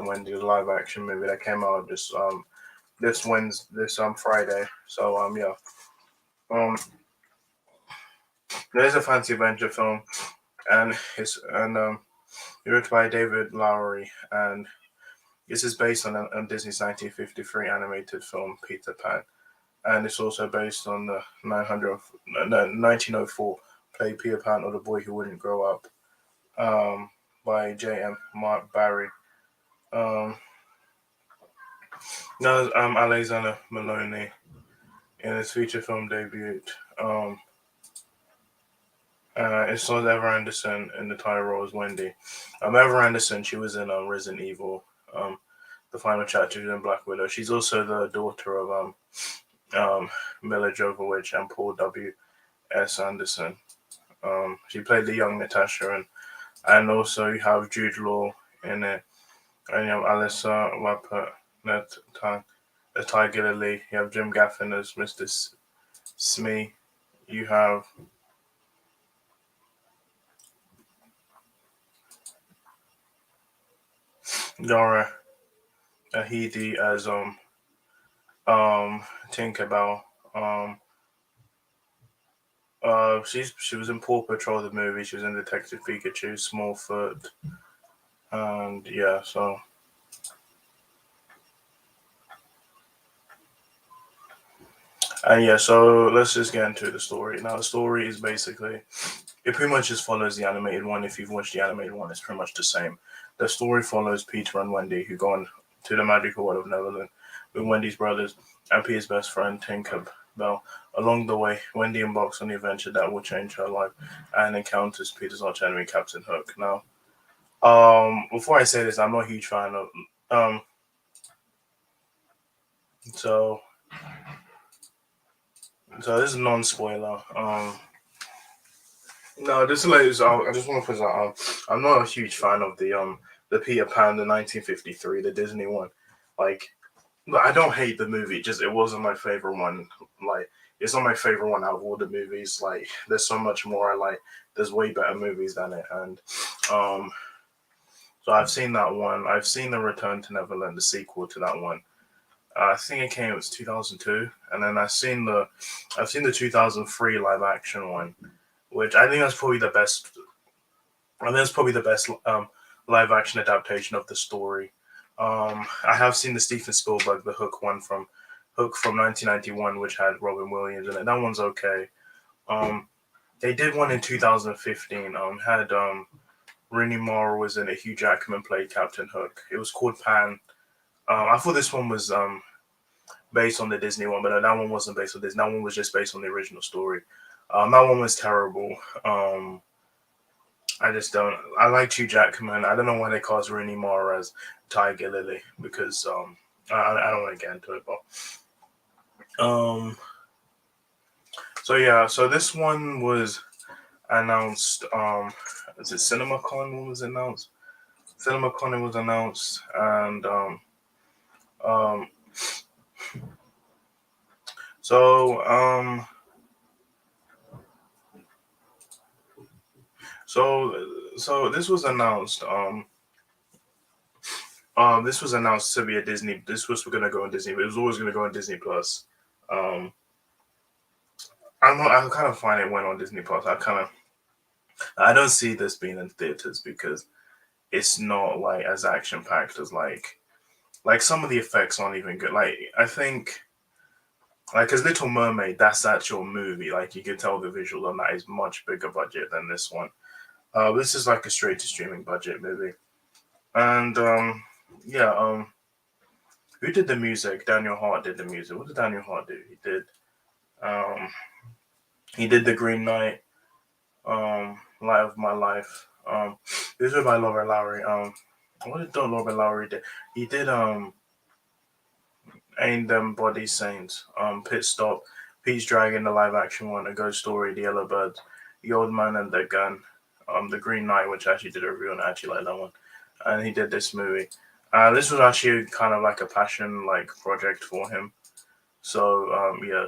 Wendy, the live action movie that came out this Friday. So yeah, um, there's a fancy adventure film, and directed by David Lowery, and this is based on Disney's 1953 animated film Peter Pan, and it's also based on the 1904 play Peter Pan or the Boy Who Wouldn't Grow Up, um, by J.M. Mark Barry. Um, now, Alexander Maloney in his feature film debut. Um, it stars Ever Anderson in the title role as Wendy. Ever Anderson, she was in Resident Evil, um, the final chapter in Black Widow. She's also the daughter of Mila Jovovich and Paul W. S. Anderson. She played the young Natasha, and also you have Jude Law in it, and you have Alyssa Wappert, Ty Gillily. You have Jim Gaffin as Mr. Smee. You have Dora Ahidi as Tinkerbell. Um she was in Paw Patrol the movie. She was in Detective Pikachu, Smallfoot, and yeah. So let's just get into the story. Now the story is basically it pretty much just follows the animated one. If you've watched the animated one, it's pretty much the same. The story follows Peter and Wendy who go on to the magical world of Neverland with Wendy's brothers and Peter's best friend Tinkerbell. Along the way, Wendy embarks on the adventure that will change her life and encounters Peter's arch enemy, Captain Hook. Now, before I say this, I'm not a huge fan of so this is non-spoiler. No, this is like I just want to put that. I'm not a huge fan of the Peter Pan, the 1953, the Disney one. Like, I don't hate the movie. Just it wasn't my favorite one. Like, it's not my favorite one out of all the movies. Like, there's so much more I like. There's way better movies than it. And um, so I've seen that one. I've seen the Return to Neverland, the sequel to that one. I think it came. It was 2002, and then I've seen the 2003 live action one, which I think that's probably the best. I think that's probably the best live action adaptation of the story. I have seen the Stephen Spielberg, the Hook from 1991, which had Robin Williams in it. That one's okay. Um, they did one in 2015. Had Rooney Mara was in it. Hugh Jackman played Captain Hook. It was called Pan. I thought this one was based on the Disney one, but that one wasn't based on this. That one was just based on the original story. That one was terrible. I just don't. I like Hugh Jackman. I don't know why they cast Rooney Mara as Ty Gillily because I don't want to get into it, but so yeah. So this one was announced. Is it CinemaCon? When was it announced? CinemaCon was announced, and um, so so so this was announced. This was announced to be a Disney. This was going to go on Disney, but it was always going to go on Disney Plus. Um, I don't know. I kind of find it went on Disney Plus. I don't see this being in theaters because it's not like as action packed as like some of the effects aren't even good. Like I think like as Little Mermaid, that's actual movie. Like you can tell the visual on that is much bigger budget than this one. This is like a straight to streaming budget movie, and yeah. Who did the music? Daniel Hart did the music. What did Daniel Hart do? Um he did the Green Knight, Light of My Life. This was by Laura Lowry. What did Laura Lowry do? He did Ain't Them Body Saints, Pit Stop, Pete's Dragon, the live action one, A Ghost Story, The Yellow Birds, The Old Man and the Gun, The Green Knight, which I actually did a review on. I actually like that one, and he did this movie. This was actually kind of like a passion like project for him. So yeah,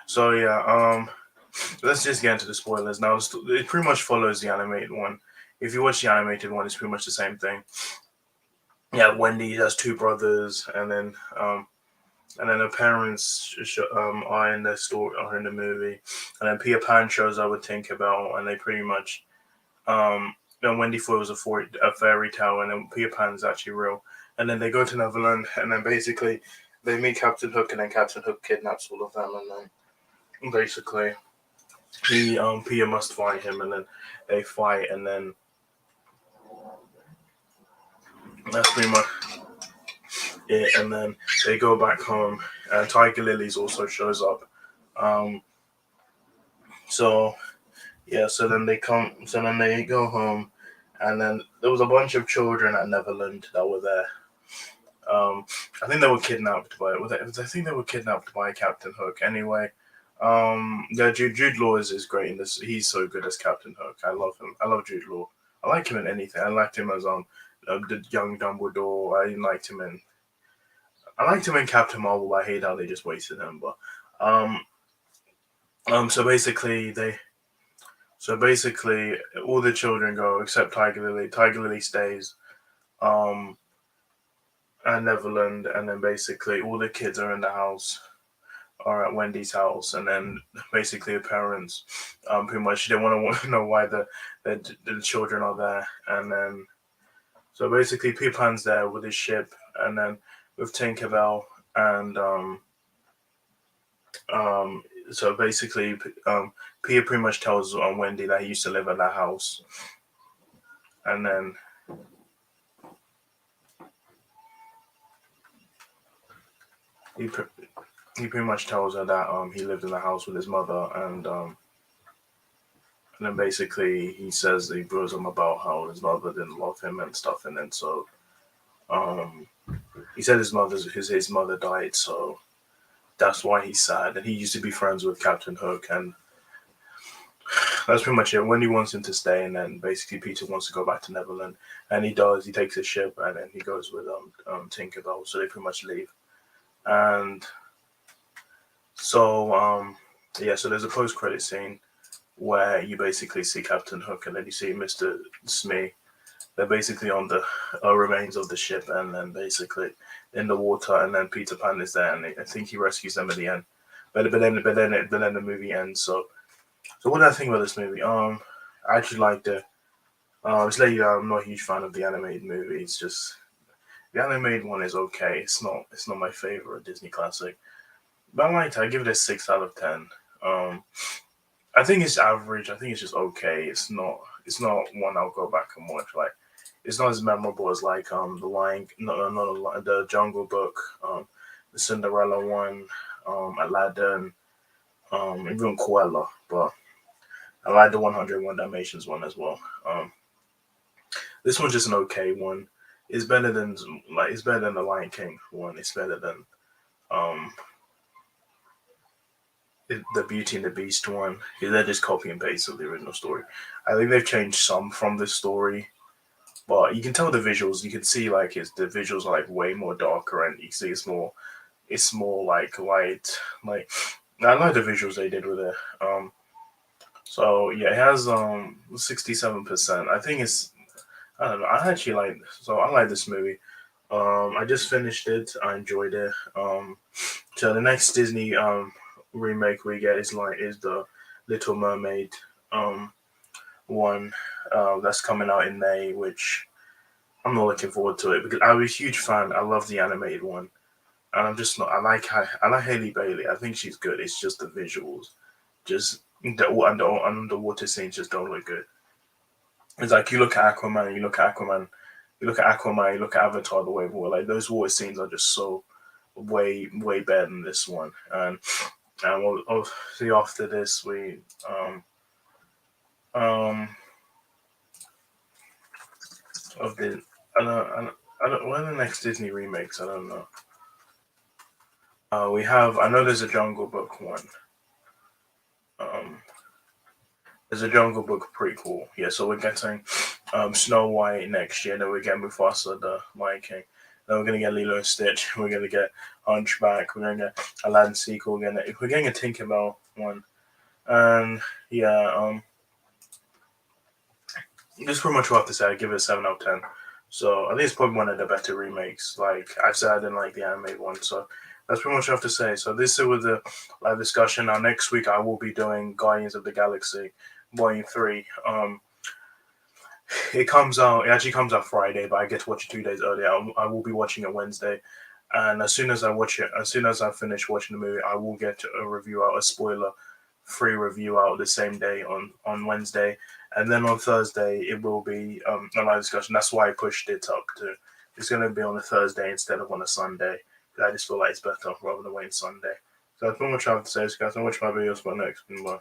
so yeah, let's just get into the spoilers now. It pretty much follows the animated one. if you watch the animated one, it's pretty much the same thing. Yeah, Wendy has two brothers, and then her parents are in the story, are in the movie, and then Peter Pan shows up with Tinkerbell, and they pretty much Wendy thought it was a fairy tale, and then Peter Pan's actually real, and then they go to Neverland, and then basically they meet Captain Hook, and then Captain Hook kidnaps all of them, and then basically he Peter must fight him, and then they fight, and then that's pretty much it, and then they go back home, and Tiger Lilies also shows up. Um, so yeah, so then they go home, and then there was a bunch of children at Neverland that were there. Um, I think they were kidnapped by. I think they were kidnapped by Captain Hook. Anyway, yeah, Jude Law is great in this. He's so good as Captain Hook. I love him. I love Jude Law. I like him in anything. I liked him as the young Dumbledore. I liked him in Captain Marvel. But I hate how they just wasted him. But um, so basically all the children go except Tiger Lily. Tiger Lily stays. Um, at Neverland, and then basically all the kids are in the house, are at Wendy's house, and then basically the parents, pretty much they want to know why the children are there, and then so basically Peter Pan's there with his ship, and then with Tinkerbell, and um, so basically Peter pretty much tells Wendy that he used to live at that house, and then he he pretty much tells her that he lived in the house with his mother, and then basically he says he blows him about how his mother didn't love him and stuff, and then so um he said his mother died, so that's why he's sad. And he used to be friends with Captain Hook, and that's pretty much it. Wendy wants him to stay, and then basically Peter wants to go back to Neverland, and he does. He takes his ship, and then he goes with Tinkerbell, so they pretty much leave. And so yeah, so there's a post credit scene where you basically see Captain Hook, and then you see Mr. Smee. They're basically on the remains of the ship, and then basically in the water, and then Peter Pan is there, and I think he rescues them at the end. But then the movie ends. So what did I think about this movie? I actually liked it. It's like I'm not a huge fan of the animated movie. It's just the animated one is okay. It's not my favorite Disney classic, but I liked it. I give it a 6 out of 10. I think it's average. I think it's just okay. It's not one I'll go back and watch. Like it's not as memorable as like the Lion, no, the Jungle Book, the Cinderella one, Aladdin, even Cruella. But I like the 101 Dalmatians one as well. This one's just an okay one. It's better than the Lion King one. It's better than um the Beauty and the Beast one. They're just copy and paste of the original story. I think they've changed some from the story, but you can tell the visuals. You can see like the visuals are like way more darker, and you see it's more like light. Like I like the visuals they did with it. So yeah, it has 67%. I think I don't know. I like this movie. I just finished it. I enjoyed it. So the next Disney remake we get is the Little Mermaid um one that's coming out in May, which I'm not looking forward to it because I'm a huge fan. I love the animated one, and I'm just not. I like Haley Bailey. I think she's good. It's just the visuals, just the underwater scenes just don't look good. It's like you look at Aquaman, you look at Avatar, the way of water. Like those water scenes are just so way better than this one. And we'll see after this we um of the I don't what are the next Disney remakes? I don't know. We have I know there's a Jungle Book one. Um, there's a Jungle Book prequel. Yeah, so we're getting Snow White next year. Then we get Mufasa, the Lion King. Then we're gonna get Lilo and Stitch. We're gonna get Hunchback. We're gonna get Aladdin sequel. We're getting a Tinkerbell one. And yeah, That's pretty much what I have to say. I give it a 7 out of 10. So I think it's probably one of the better remakes. Like I said, I didn't like the animated one, so that's pretty much what I have to say. So this was the live discussion. Now next week I will be doing Guardians of the Galaxy Volume 3. It comes out. It actually comes out Friday, but I get to watch it 2 days earlier. I will be watching it Wednesday, and as soon as I watch it, as soon as I finish watching the movie, I will get a review out, a spoiler-free review out the same day on Wednesday, and then on Thursday it will be a live discussion. That's why I pushed it up to. It's going to be on a Thursday instead of on a Sunday. I just feel like it's better rather than waiting Sunday. So that's pretty much I have to say, guys. I watch my videos for next. Bye.